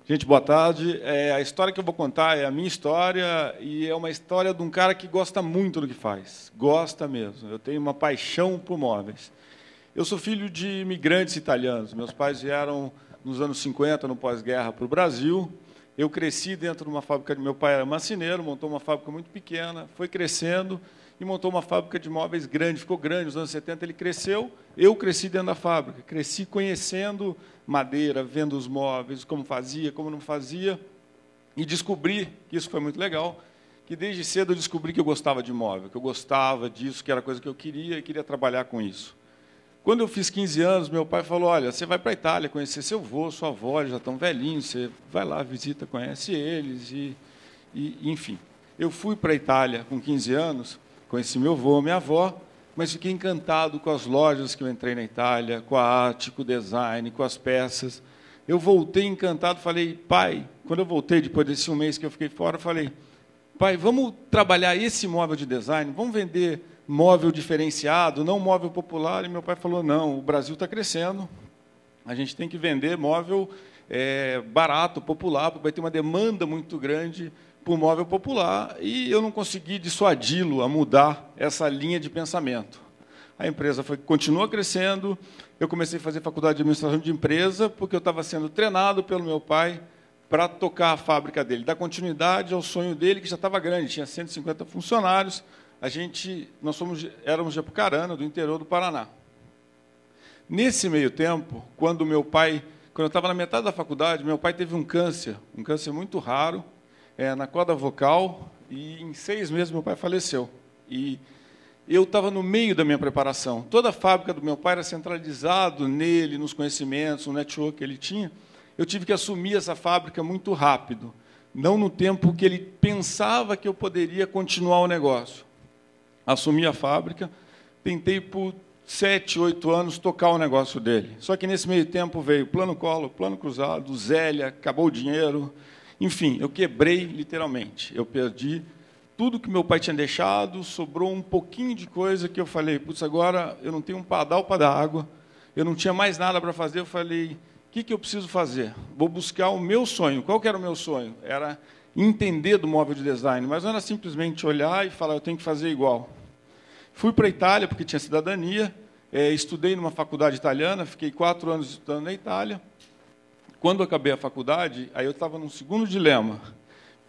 Gente, boa tarde. A história que eu vou contar é a minha história e é uma história de um cara que gosta muito do que faz. Gosta mesmo. Eu tenho uma paixão por móveis. Eu sou filho de imigrantes italianos. Meus pais vieram nos anos 50, no pós-guerra, para o Brasil. Eu cresci dentro de uma fábrica. Meu pai era marceneiro, montou uma fábrica muito pequena, foi crescendo e montou uma fábrica de móveis grande, ficou grande. Nos anos 70 ele cresceu, eu cresci dentro da fábrica, cresci conhecendo madeira, vendo os móveis, como fazia, como não fazia, e descobri, que isso foi muito legal, que desde cedo eu descobri que eu gostava de móvel, que eu gostava disso, que era coisa que eu queria e queria trabalhar com isso. Quando eu fiz 15 anos, meu pai falou, olha, você vai para a Itália conhecer seu avô, sua avó, eles já estão velhinhos, você vai lá, visita, conhece eles, enfim. Eu fui para a Itália com 15 anos, conheci meu avô, minha avó, mas fiquei encantado com as lojas que eu entrei na Itália, com a arte, com o design, com as peças. Eu voltei encantado, falei, pai, quando eu voltei, depois desse um mês que eu fiquei fora, falei, pai, vamos trabalhar esse móvel de design, vamos vender móvel diferenciado, não móvel popular. E meu pai falou, não, o Brasil está crescendo, a gente tem que vender móvel barato, popular, porque vai ter uma demanda muito grande por móvel popular, e eu não consegui dissuadi-lo a mudar essa linha de pensamento. A empresa continuou crescendo, eu comecei a fazer faculdade de administração de empresa, porque eu estava sendo treinado pelo meu pai para tocar a fábrica dele, dar continuidade ao sonho dele, que já estava grande, tinha 150 funcionários. Nós éramos de Apucarana, do interior do Paraná. Nesse meio tempo, quando eu estava na metade da faculdade, meu pai teve um câncer muito raro, na corda vocal, e em 6 meses meu pai faleceu. E eu estava no meio da minha preparação. Toda a fábrica do meu pai era centralizado nele, nos conhecimentos, no network que ele tinha. Eu tive que assumir essa fábrica muito rápido, não no tempo que ele pensava que eu poderia continuar o negócio. Assumi a fábrica, tentei por 7, 8 anos tocar o negócio dele. Só que nesse meio tempo veio plano Collor, plano cruzado, Zélia, acabou o dinheiro. Enfim, eu quebrei literalmente. Eu perdi tudo que meu pai tinha deixado, sobrou um pouquinho de coisa que eu falei, putz, agora eu não tenho um padal para dar água, eu não tinha mais nada para fazer. Eu falei, o que eu preciso fazer? Vou buscar o meu sonho. Qual que era o meu sonho? Era entender do móvel de design, mas não era simplesmente olhar e falar, eu tenho que fazer igual. Fui para a Itália, porque tinha cidadania, estudei numa faculdade italiana, fiquei 4 anos estudando na Itália. Quando eu acabei a faculdade, aí eu estava num segundo dilema.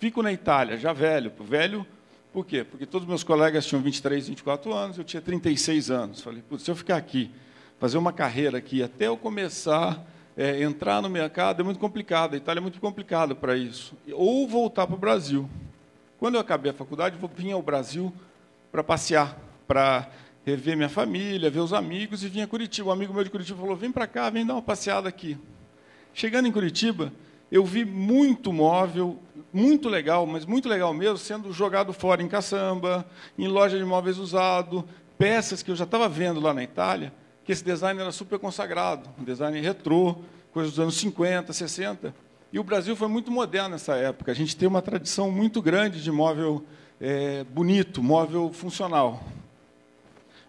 Fico na Itália, já velho. Velho, por quê? Porque todos os meus colegas tinham 23, 24 anos, eu tinha 36 anos. Falei, putz, se eu ficar aqui, fazer uma carreira aqui, até eu começar entrar no mercado, é muito complicado. A Itália é muito complicada para isso. Ou voltar para o Brasil. Quando eu acabei a faculdade, vim ao Brasil para passear, para rever minha família, ver os amigos, e vim a Curitiba. Um amigo meu de Curitiba falou, vem para cá, vem dar uma passeada aqui. Chegando em Curitiba, eu vi muito móvel, muito legal, mas muito legal mesmo, sendo jogado fora em caçamba, em loja de móveis usado, peças que eu já estava vendo lá na Itália, que esse design era super consagrado, um design retrô, coisa dos anos 50, 60. E o Brasil foi muito moderno nessa época. A gente tem uma tradição muito grande de móvel bonito, móvel funcional.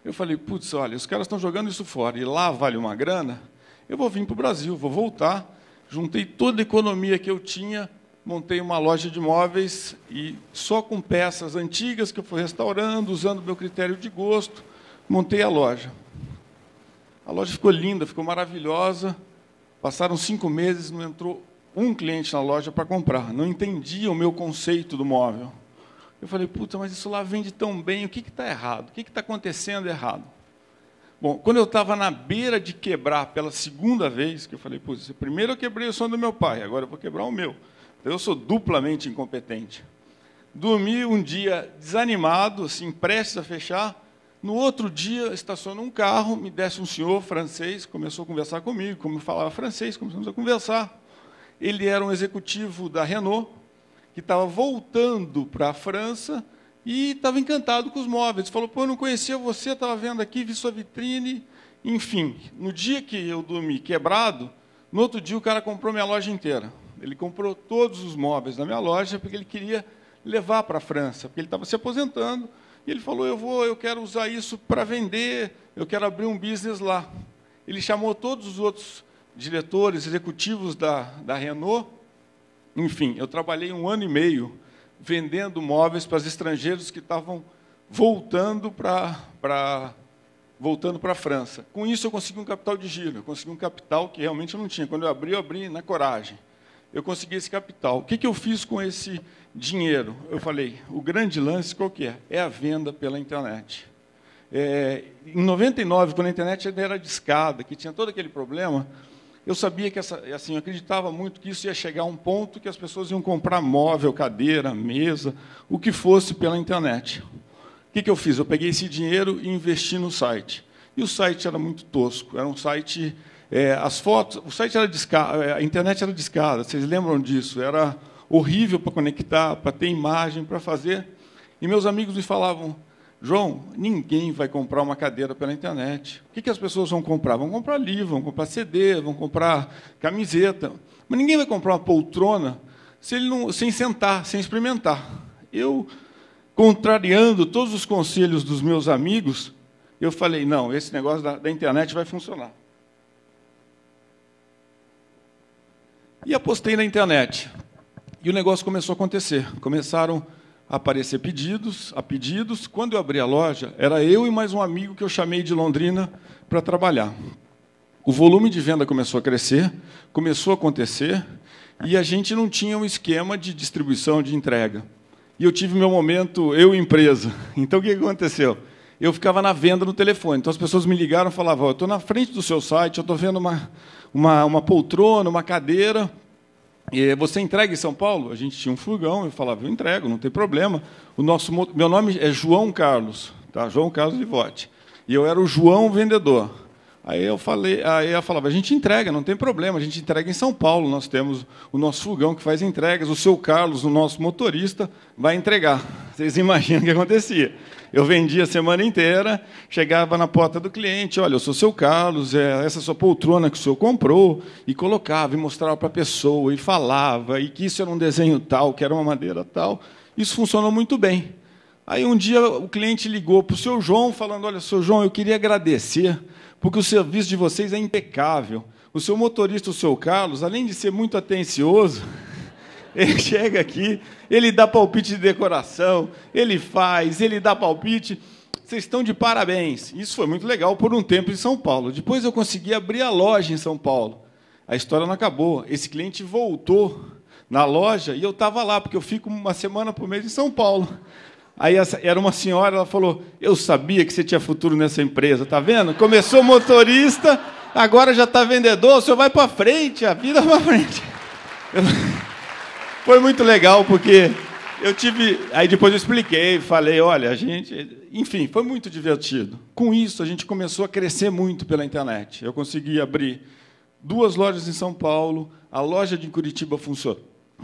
Eu falei, putz, olha, os caras estão jogando isso fora, e lá vale uma grana, eu vou vir para o Brasil, vou voltar. Juntei toda a economia que eu tinha, montei uma loja de móveis, e só com peças antigas que eu fui restaurando, usando o meu critério de gosto, montei a loja. A loja ficou linda, ficou maravilhosa. Passaram 5 meses, não entrou um cliente na loja para comprar. Não entendia o meu conceito do móvel. Eu falei, puta, mas isso lá vende tão bem, o que está errado? O que está acontecendo errado? Bom, quando eu estava na beira de quebrar pela segunda vez, que eu falei, putz, primeiro eu quebrei o sonho do meu pai, agora eu vou quebrar o meu. Então, eu sou duplamente incompetente. Dormi um dia desanimado, assim, prestes a fechar. No outro dia, estacionou um carro, me desce um senhor francês, começou a conversar comigo, como eu falava francês, começamos a conversar. Ele era um executivo da Renault, que estava voltando para a França, e estava encantado com os móveis. Falou, pô, eu não conhecia você, estava vendo aqui, vi sua vitrine. Enfim, no dia que eu dormi quebrado, no outro dia o cara comprou minha loja inteira. Ele comprou todos os móveis da minha loja, porque ele queria levar para a França, porque ele estava se aposentando, e ele falou, eu quero usar isso para vender, eu quero abrir um business lá. Ele chamou todos os outros diretores, executivos da Renault, Enfim, eu trabalhei 1 ano e meio vendendo móveis para os estrangeiros que estavam voltando para a França. Com isso, eu consegui um capital de giro, eu consegui um capital que realmente eu não tinha. Quando eu abri na coragem. Eu consegui esse capital. O que eu fiz com esse dinheiro? Eu falei, o grande lance qual que é? É a venda pela internet. Em 99, quando a internet ainda era discada, que tinha todo aquele problema, eu sabia que, assim, eu acreditava muito que isso ia chegar a um ponto que as pessoas iam comprar móvel, cadeira, mesa, o que fosse pela internet. O que eu fiz? Eu peguei esse dinheiro e investi no site. E o site era muito tosco. Era um site... as fotos... O site era discado, a internet era discada, vocês lembram disso? Era horrível para conectar, para ter imagem, para fazer. E meus amigos me falavam, João, ninguém vai comprar uma cadeira pela internet. O que as pessoas vão comprar? Vão comprar livro, vão comprar CD, vão comprar camiseta. Mas ninguém vai comprar uma poltrona sem sentar, sem experimentar. Eu, contrariando todos os conselhos dos meus amigos, eu falei, não, esse negócio da internet vai funcionar. E apostei na internet. E o negócio começou a acontecer. Começaram a aparecer pedidos. Quando eu abri a loja, era eu e mais um amigo que eu chamei de Londrina para trabalhar. O volume de venda começou a crescer, começou a acontecer, e a gente não tinha um esquema de distribuição, de entrega. E eu tive meu momento, eu empresa. Então, o que aconteceu? Eu ficava na venda no telefone. Então, as pessoas me ligaram e falavam, eu estou na frente do seu site, eu estou vendo uma poltrona, uma cadeira. E você entrega em São Paulo? A gente tinha um furgão, eu falava, eu entrego, não tem problema. Meu nome é João Carlos, tá? João Carlos Livotti. E eu era o João vendedor. Aí eu falava, a gente entrega, não tem problema, a gente entrega em São Paulo, nós temos o nosso furgão que faz entregas, o seu Carlos, o nosso motorista, vai entregar. Vocês imaginam o que acontecia? Eu vendia a semana inteira, chegava na porta do cliente, olha, eu sou o seu Carlos, essa sua poltrona que o senhor comprou, e colocava, e mostrava para a pessoa, e falava, e que isso era um desenho tal, que era uma madeira tal. Isso funcionou muito bem. Aí um dia o cliente ligou para o seu João, falando, olha, seu João, eu queria agradecer, porque o serviço de vocês é impecável. O seu motorista, o seu Carlos, além de ser muito atencioso, ele chega aqui, ele dá palpite de decoração, ele dá palpite. Vocês estão de parabéns. Isso foi muito legal por um tempo em São Paulo. Depois eu consegui abrir a loja em São Paulo. A história não acabou. Esse cliente voltou na loja e eu estava lá, porque eu fico 1 semana por mês em São Paulo. Aí era uma senhora, ela falou, eu sabia que você tinha futuro nessa empresa, tá vendo? Começou motorista, agora já está vendedor, o senhor vai para frente, a vida vai para frente. Foi muito legal, porque eu tive... Aí depois eu expliquei, falei, olha, enfim, foi muito divertido. Com isso, a gente começou a crescer muito pela internet. Eu consegui abrir 2 lojas em São Paulo, a loja de Curitiba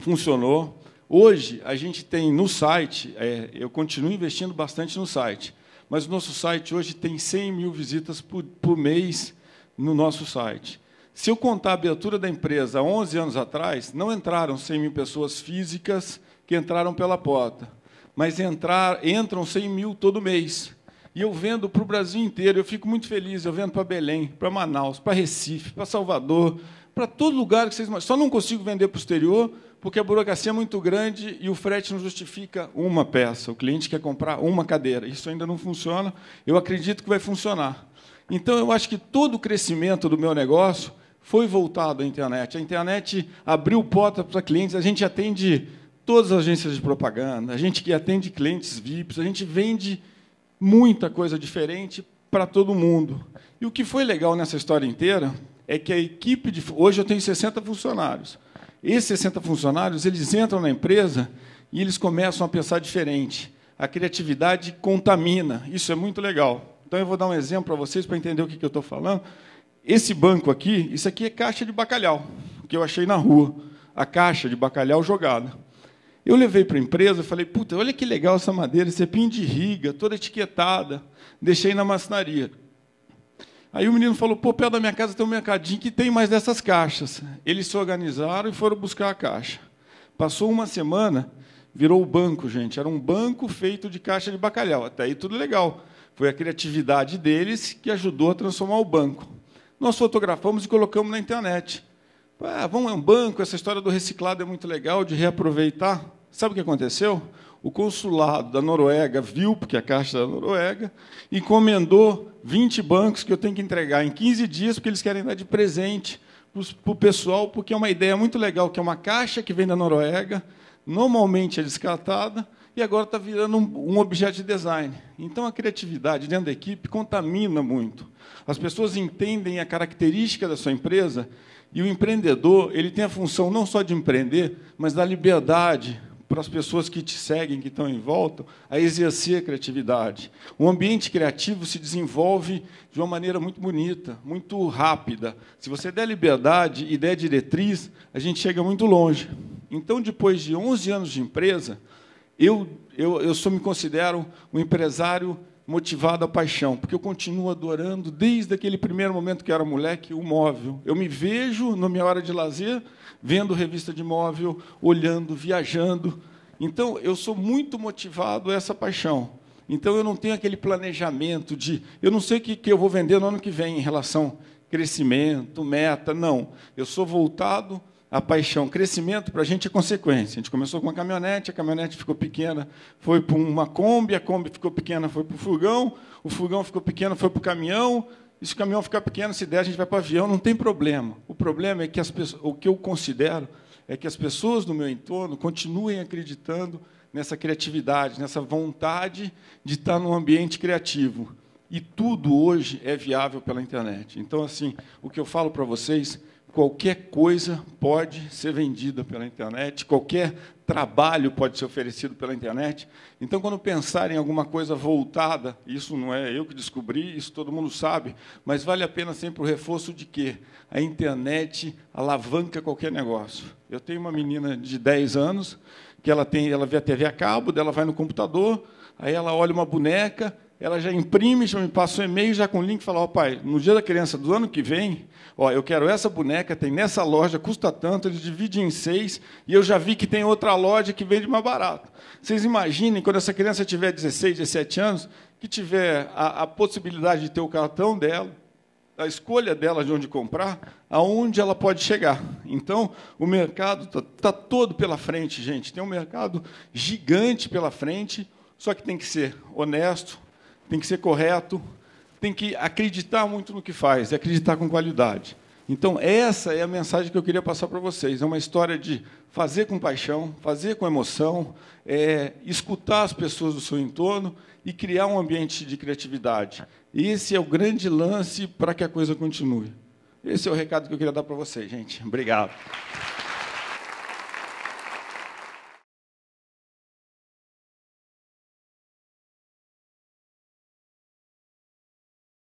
funcionou. Hoje, a gente tem no site, eu continuo investindo bastante no site, mas o nosso site hoje tem 100 mil visitas por mês no nosso site. Se eu contar a abertura da empresa há 11 anos atrás, não entraram 100 mil pessoas físicas que entraram pela porta, mas entram 100 mil todo mês. E eu vendo para o Brasil inteiro, eu fico muito feliz, eu vendo para Belém, para Manaus, para Recife, para Salvador, para todo lugar que vocês... Só não consigo vender para o exterior, porque a burocracia é muito grande e o frete não justifica uma peça. O cliente quer comprar uma cadeira. Isso ainda não funciona. Eu acredito que vai funcionar. Então, eu acho que todo o crescimento do meu negócio foi voltado à internet. A internet abriu porta para clientes. A gente atende todas as agências de propaganda, a gente que atende clientes VIPs, a gente vende muita coisa diferente para todo mundo. E o que foi legal nessa história inteira é que a equipe de... Hoje eu tenho 60 funcionários. Esses 60 funcionários, eles entram na empresa e eles começam a pensar diferente. A criatividade contamina. Isso é muito legal. Então, eu vou dar um exemplo para vocês, para entender o que eu estou falando. Esse banco aqui, isso aqui é caixa de bacalhau, que eu achei na rua. A caixa de bacalhau jogada. Eu levei para a empresa e falei, puta, olha que legal essa madeira, esse pinho de riga, toda etiquetada. Deixei na marcenaria. Aí o menino falou, pô, perto da minha casa tem um mercadinho que tem mais dessas caixas. Eles se organizaram e foram buscar a caixa. Passou 1 semana, virou o banco, gente. Era um banco feito de caixa de bacalhau. Até aí tudo legal. Foi a criatividade deles que ajudou a transformar o banco. Nós fotografamos e colocamos na internet. Ah, vamos a um banco, essa história do reciclado é muito legal, de reaproveitar. Sabe o que aconteceu? O consulado da Noruega viu, porque a Caixa é da Noruega, encomendou 20 bancos que eu tenho que entregar em 15 dias, porque eles querem dar de presente para o pessoal, porque é uma ideia muito legal, que é uma caixa que vem da Noruega, normalmente é descartada, e agora está virando um objeto de design. Então, a criatividade dentro da equipe contamina muito. As pessoas entendem a característica da sua empresa, e o empreendedor ele tem a função não só de empreender, mas da liberdade para as pessoas que te seguem, que estão em volta, a exercer a criatividade. O ambiente criativo se desenvolve de uma maneira muito bonita, muito rápida. Se você der liberdade e der diretriz, a gente chega muito longe. Então, depois de 11 anos de empresa, eu só me considero um empresário motivado à paixão, porque eu continuo adorando, desde aquele primeiro momento que eu era moleque, o móvel. Eu me vejo, na minha hora de lazer, vendo revista de móvel, olhando, viajando. Então, eu sou muito motivado a essa paixão. Então, eu não tenho aquele planejamento de... Eu não sei o que eu vou vender no ano que vem em relação a crescimento, meta, não. Eu sou voltado à paixão. Crescimento, para a gente, é consequência. A gente começou com uma caminhonete, a caminhonete ficou pequena, foi para uma Kombi, a Kombi ficou pequena, foi para o fogão ficou pequeno, foi para o caminhão, e se o caminhão ficar pequeno, se der, a gente vai para o avião, não tem problema. O problema é que o que eu considero é que as pessoas do meu entorno continuem acreditando nessa criatividade, nessa vontade de estar num ambiente criativo. E tudo hoje é viável pela internet. Então, assim, o que eu falo para vocês, qualquer coisa pode ser vendida pela internet, qualquer trabalho pode ser oferecido pela internet. Então, quando pensarem em alguma coisa voltada, isso não é eu que descobri, isso todo mundo sabe, mas vale a pena sempre o reforço de que a internet alavanca qualquer negócio. Eu tenho uma menina de 10 anos, que ela vê a TV a cabo, dela vai no computador, aí ela olha uma boneca, ela já imprime, já me passa um e-mail, já com o link, e fala, ó, pai, no dia da criança do ano que vem, ó, eu quero essa boneca, tem nessa loja, custa tanto, ele divide em 6, e eu já vi que tem outra loja que vende mais barato. Vocês imaginem, quando essa criança tiver 16, 17 anos, que tiver a possibilidade de ter o cartão dela, a escolha dela de onde comprar, aonde ela pode chegar. Então, o mercado está todo pela frente, gente. Tem um mercado gigante pela frente, só que tem que ser honesto, tem que ser correto, tem que acreditar muito no que faz, e acreditar com qualidade. Então, essa é a mensagem que eu queria passar para vocês. É uma história de fazer com paixão, fazer com emoção, escutar as pessoas do seu entorno e criar um ambiente de criatividade. Esse é o grande lance para que a coisa continue. Esse é o recado que eu queria dar para vocês, gente. Obrigado.